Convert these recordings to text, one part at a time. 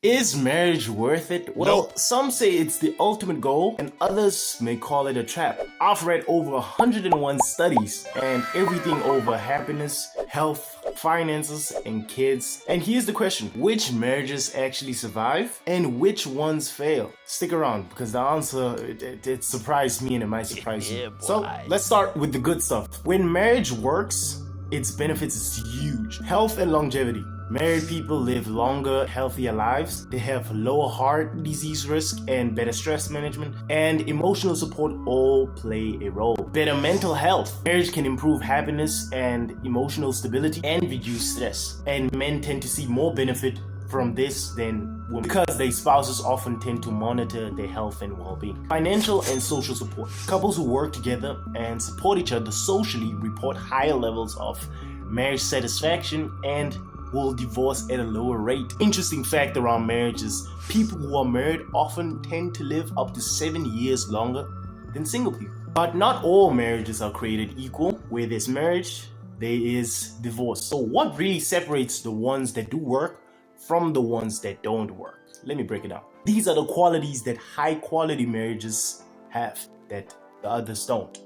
Is marriage worth it? Well, some say it's the ultimate goal, and others may call it a trap. I've read over 101 studies and everything over happiness, health, finances, and kids. And here's the question: which marriages actually survive and which ones fail? Stick around because the answer it surprised me and it might surprise you. So let's start with the good stuff. When marriage works, its benefits is huge. Health and longevity. Married people live longer, healthier lives. They have lower heart disease risk and better stress management, and emotional support all play a role. Better mental health. Marriage can improve happiness and emotional stability and reduce stress. And men tend to see more benefit from this than women because their spouses often tend to monitor their health and well-being. Financial and social support. Couples who work together and support each other socially report higher levels of marriage satisfaction and will divorce at a lower rate. Interesting fact around marriage is people who are married often tend to live up to 7 years longer than single people. But not all marriages are created equal. Where there's marriage, there is divorce. So what really separates the ones that do work from the ones that don't work? Let me break it down. These are the qualities that high quality marriages have that the others don't.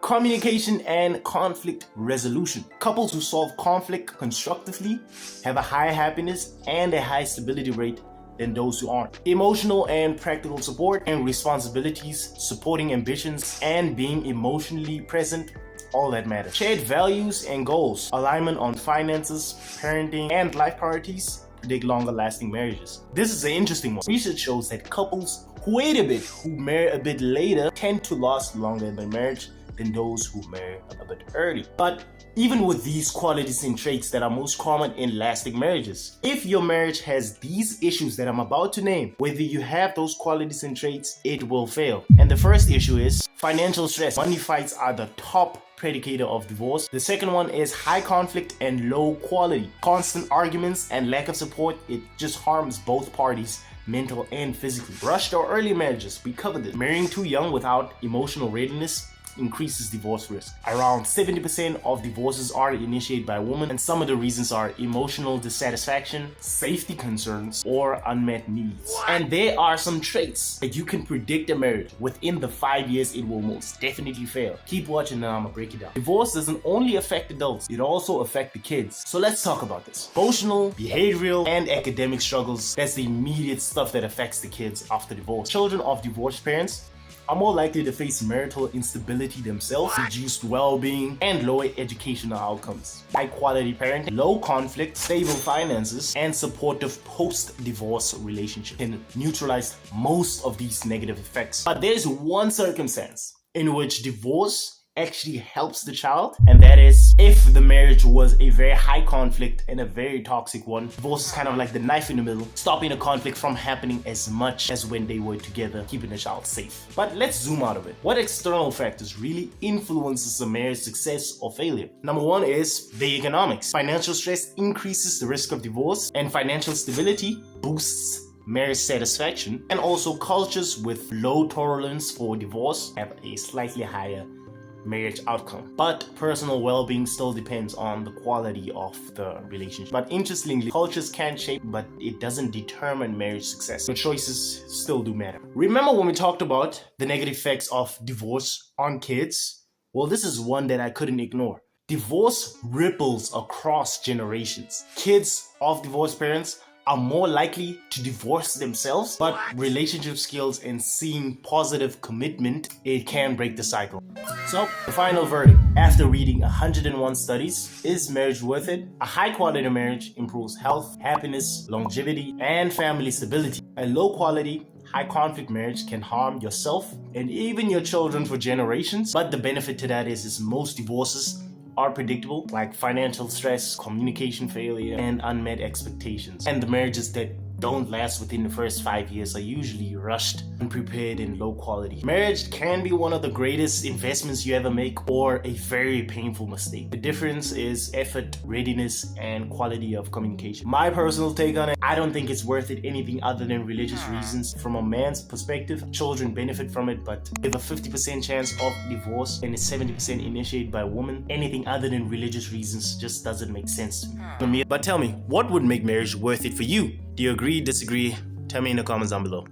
Communication and conflict resolution. Couples who solve conflict constructively have a higher happiness and a high stability rate than those who aren't. Emotional and practical support and responsibilities, supporting ambitions, and being emotionally present, all that matters. Shared values and goals, alignment on finances, parenting, and life priorities predict longer lasting marriages. This is an interesting one. Research shows that couples who wait a bit, who marry a bit later, tend to last longer in their marriage than those who marry a bit early. But even with these qualities and traits that are most common in lasting marriages, if your marriage has these issues that I'm about to name, whether you have those qualities and traits, it will fail. And the first issue is financial stress. Money fights are the top predicator of divorce. The second one is high conflict and low quality. Constant arguments and lack of support, it just harms both parties, mental and physically. Rushed or early marriages, we covered it. Marrying too young without emotional readiness increases divorce risk. Around 70% of divorces are initiated by women, and some of the reasons are emotional dissatisfaction, safety concerns, or unmet needs. And there are some traits that you can predict a marriage. Within the 5 years, it will most definitely fail. Keep watching and I'm gonna break it down. Divorce doesn't only affect adults, it also affects the kids. So let's talk about this. Emotional, behavioral, and academic struggles, that's the immediate stuff that affects the kids after divorce. Children of divorced parents are more likely to face marital instability themselves, reduced well-being, and lower educational outcomes. High-quality parenting, low conflict, stable finances, and supportive post-divorce relationship can neutralize most of these negative effects. But there's one circumstance in which divorce actually helps the child, and that is if the marriage was a very high conflict and a very toxic one. Divorce is kind of like the knife in the middle, stopping the conflict from happening as much as when they were together, keeping the child safe. But let's zoom out of it. What external factors really influences a marriage success or failure? Number one is the economics. Financial stress increases the risk of divorce, and financial stability boosts marriage satisfaction. And also cultures with low tolerance for divorce have a slightly higher marriage outcome. But personal well-being still depends on the quality of the relationship. But interestingly, cultures can shape, but it doesn't determine marriage success. The choices still do matter. Remember when we talked about the negative effects of divorce on kids? Well, this is one that I couldn't ignore. Divorce ripples across generations. Kids of divorced parents are more likely to divorce themselves, but relationship skills and seeing positive commitment, it can break the cycle. So, the final verdict. After reading 101 studies, is marriage worth it? A high quality marriage improves health, happiness, longevity, and family stability. A low quality, high conflict marriage can harm yourself and even your children for generations, but the benefit to that is most divorces are predictable, like financial stress, communication failure, and unmet expectations. And the marriages that don't last within the first 5 years are usually rushed, unprepared, and low quality. Marriage can be one of the greatest investments you ever make or a very painful mistake. The difference is effort, readiness, and quality of communication. My personal take on it, I don't think it's worth it anything other than religious reasons. From a man's perspective, children benefit from it, but with a 50% chance of divorce and it's 70% initiated by a woman, anything other than religious reasons just doesn't make sense to me. But tell me, what would make marriage worth it for you? Do you agree, disagree? Tell me in the comments down below.